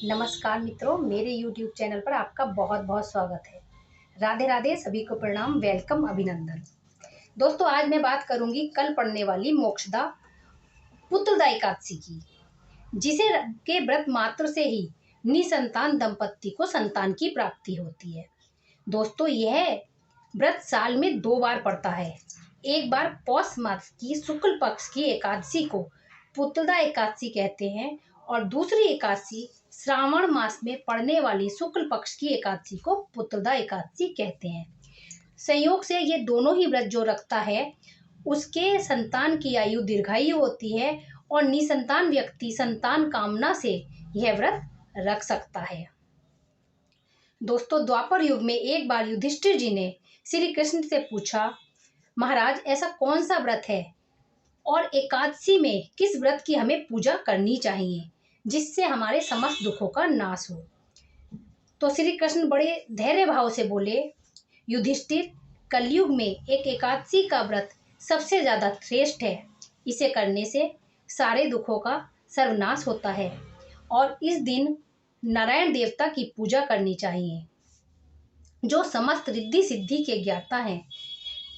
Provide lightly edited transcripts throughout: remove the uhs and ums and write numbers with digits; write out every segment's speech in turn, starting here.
नमस्कार मित्रों, मेरे YouTube चैनल पर आपका बहुत बहुत स्वागत है। राधे राधे, सभी को प्रणाम, वेलकम, अभिनंदन। दोस्तों, आज मैं बात करूंगी कल पड़ने वाली मोक्षदा पुत्रदा एकादशी की, जिसे के व्रत मात्र से ही निसंतान दंपत्ति को संतान की प्राप्ति होती है। दोस्तों, यह व्रत साल में 2 बार पड़ता है। एक बार पौष मास की शुक्ल पक्ष की एकादशी को पुत्रदा एकादशी कहते हैं और दूसरी एकादशी श्रावण मास में पड़ने वाली शुक्ल पक्ष की एकादशी को पुत्रदा एकादशी कहते हैं। संयोग से ये दोनों ही व्रत जो रखता है उसके संतान की आयु दीर्घायु होती है और निसंतान व्यक्ति संतान कामना से यह व्रत रख सकता है। दोस्तों, द्वापर युग में एक बार युधिष्ठिर जी ने श्री कृष्ण से पूछा, महाराज, ऐसा कौन सा व्रत है और एकादशी में किस व्रत की हमें पूजा करनी चाहिए जिससे हमारे समस्त दुखों का नाश हो। तो श्री कृष्ण बड़े धैर्य भाव से बोले, युधिष्ठिर, कलयुग में एक एकादशी का व्रत सबसे ज़्यादा श्रेष्ठ है। इसे करने से सारे दुखों का सर्वनाश होता है और इस दिन नारायण देवता की पूजा करनी चाहिए, जो समस्त रिद्धि सिद्धि के ज्ञाता हैं।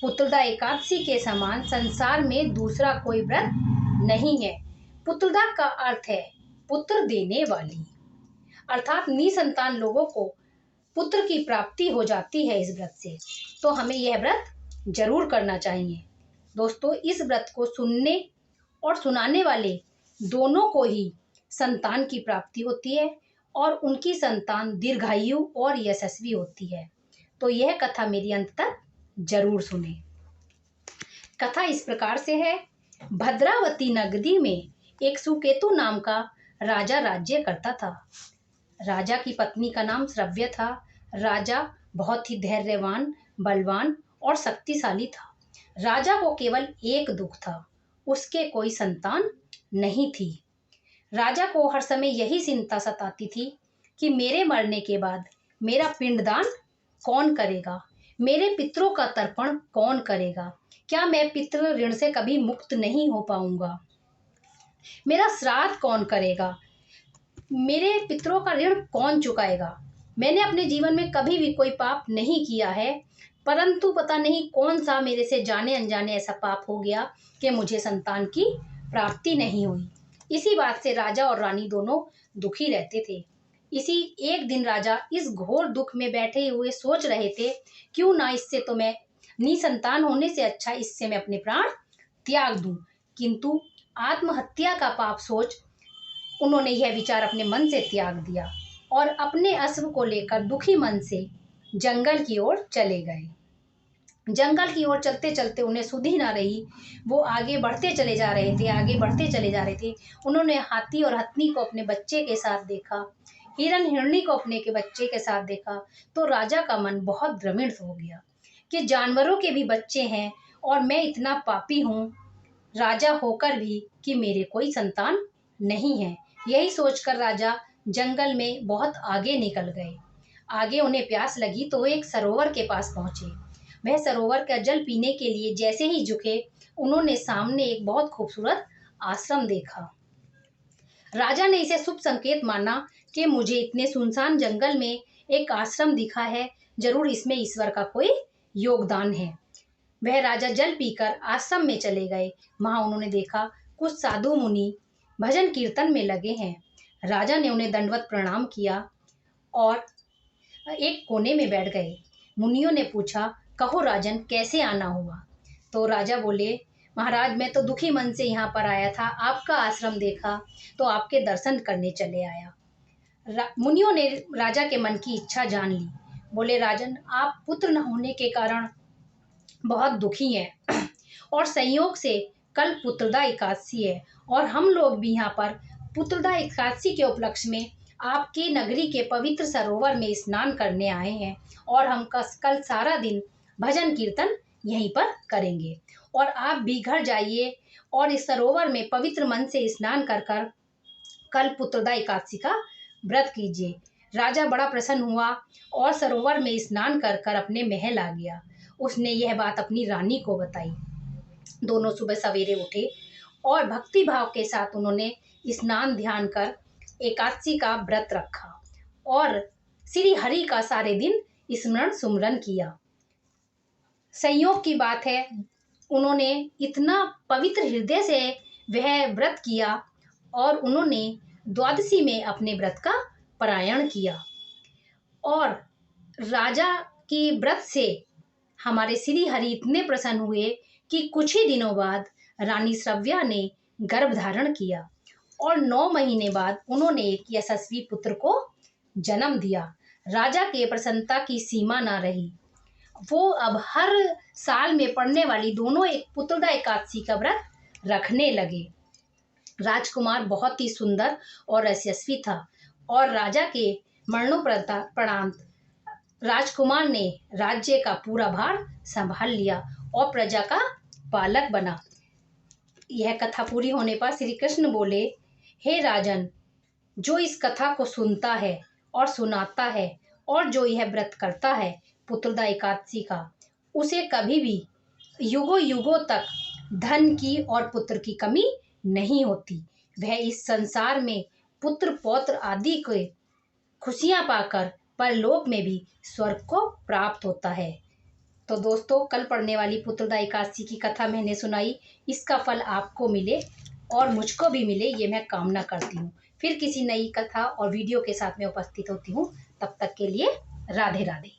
पुत्रदा एकादशी के समान संसार में दूसरा कोई व्रत नहीं है। पुत्रदा का अर्थ है पुत्र देने वाली, अर्थात निसंतान लोगों को पुत्र की प्राप्ति हो जाती है इस व्रत से। तो हमें यह व्रत जरूर करना चाहिए। दोस्तों, इस व्रत को सुनने और सुनाने वाले दोनों को ही संतान की प्राप्ति होती है और उनकी संतान दीर्घायु और यशस्वी होती है। तो यह कथा मेरी अंत तक जरूर सुने। कथा इस प्रकार से है। भद्रावती नगरी में एक सुकेतु नाम का राजा राज्य करता था। राजा की पत्नी का नाम श्रव्य था। राजा बहुत ही धैर्यवान, बलवान और शक्तिशाली था। राजा को केवल एक दुख था, उसके कोई संतान नहीं थी। राजा को हर समय यही चिंता सताती थी कि मेरे मरने के बाद मेरा पिंडदान कौन करेगा, मेरे पितरों का तर्पण कौन करेगा, क्या मैं पितृ ऋण से कभी मुक्त नहीं हो पाऊंगा, मेरा श्राद्ध कौन करेगा, मेरे पितरों का ऋण कौन चुकाएगा। मैंने अपने जीवन में कभी भी कोई पाप नहीं किया है, परंतु पता नहीं कौन सा मेरे से जाने अनजाने ऐसा पाप हो गया कि मुझे संतान की प्राप्ति नहीं हुई। इसी बात से राजा और रानी दोनों दुखी रहते थे। इसी एक दिन राजा इस घोर दुख में बैठे हुए सोच रहे थे, क्यों ना इससे तो मैं निसंतान होने से अच्छा इससे मैं अपने प्राण त्याग दूं। किंतु आत्महत्या का पाप सोच उन्होंने यह विचार अपने मन से त्याग दिया और अपने अश्व को लेकर दुखी मन से जंगल की ओर चले गए। जंगल की ओर चलते चलते उन्हें सुध ही ना रही। वो आगे बढ़ते चले जा रहे थे, आगे बढ़ते चले जा रहे थे। उन्होंने हाथी और हथनी को अपने बच्चे के साथ देखा, हिरन हिरनी को अपने के बच्चे के साथ देखा। तो राजा का मन बहुत भ्रमित हो गया कि जानवरों के भी बच्चे हैं और मैं इतना पापी हूँ राजा होकर भी कि मेरे कोई संतान नहीं है। यही सोचकर राजा जंगल में बहुत आगे निकल गए। आगे उन्हें प्यास लगी तो वो एक सरोवर के पास पहुंचे। वह सरोवर का जल पीने के लिए जैसे ही झुके, उन्होंने सामने एक बहुत खूबसूरत आश्रम देखा। राजा ने इसे शुभ संकेत माना कि मुझे इतने सुनसान जंगल में एक आश्रम दिखा है, जरूर इसमें ईश्वर का कोई योगदान है। वह राजा जल पीकर आश्रम में चले गए। वहां उन्होंने देखा कुछ साधु मुनि भजन कीर्तन में लगे हैं। राजा ने उन्हें दंडवत प्रणाम किया और एक कोने में बैठ गए। मुनियों ने पूछा, कहो राजन, कैसे आना हुआ। तो राजा बोले, महाराज, मैं तो दुखी मन से यहाँ पर आया था, आपका आश्रम देखा तो आपके दर्शन करने चले आया। मुनियों ने राजा के मन की इच्छा जान ली। बोले, राजन, आप पुत्र न होने के कारण बहुत दुखी हैं और संयोग से कल पुत्रदा एकादशी है और हम लोग भी यहाँ पर पुत्रदा एकादशी के उपलक्ष्य में आपके नगरी के पवित्र सरोवर में स्नान करने आए हैं और हम कल सारा दिन भजन कीर्तन यहीं पर करेंगे और आप भी घर जाइए और इस सरोवर में पवित्र मन से स्नान कर कर कल पुत्रदा एकादशी का व्रत कीजिए। राजा बड़ा प्रसन्न हुआ और सरोवर में स्नान कर कर अपने महल आ गया। उसने यह बात अपनी रानी को बताई। दोनों सुबह सवेरे उठे और भक्ति भाव के साथ उन्होंने स्नान ध्यान कर एकादशी का व्रत रखा और श्री हरि का सारे दिन स्मरण सुमरन किया। संयोग की बात है, उन्होंने इतना पवित्र हृदय से वह व्रत किया और उन्होंने द्वादशी में अपने व्रत का पारायण किया और राजा की व्रत से हमारे श्री हरि इतने प्रसन्न हुए कि कुछ ही दिनों बाद रानी श्रव्या ने गर्भ धारण किया और 9 महीने बाद उन्होंने एक यशस्वी पुत्र को जन्म दिया। राजा के प्रसन्नता की सीमा ना रही। वो अब हर साल में पड़ने वाली दोनों एक पुत्रदा एकादशी का व्रत रखने लगे। राजकुमार बहुत ही सुंदर और यशस्वी था और राजा के मरणोपरांत राजकुमार ने राज्य का पूरा भार संभाल लिया और प्रजा का पालक बना। यह कथा पूरी होने पर श्री कृष्ण बोले, हे राजन, जो इस कथा को सुनता है और सुनाता है और जो यह व्रत करता है पुत्रदा एकादशी का, उसे कभी भी युगों युगों तक धन की और पुत्र की कमी नहीं होती। वह इस संसार में पुत्र पौत्र आदि के खुशियां पाकर परलोक में भी स्वर्ग को प्राप्त होता है। तो दोस्तों, कल पढ़ने वाली पुत्रदा एकादशी की कथा मैंने सुनाई, इसका फल आपको मिले और मुझको भी मिले, ये मैं कामना करती हूँ। फिर किसी नई कथा और वीडियो के साथ में उपस्थित होती हूँ। तब तक के लिए राधे राधे।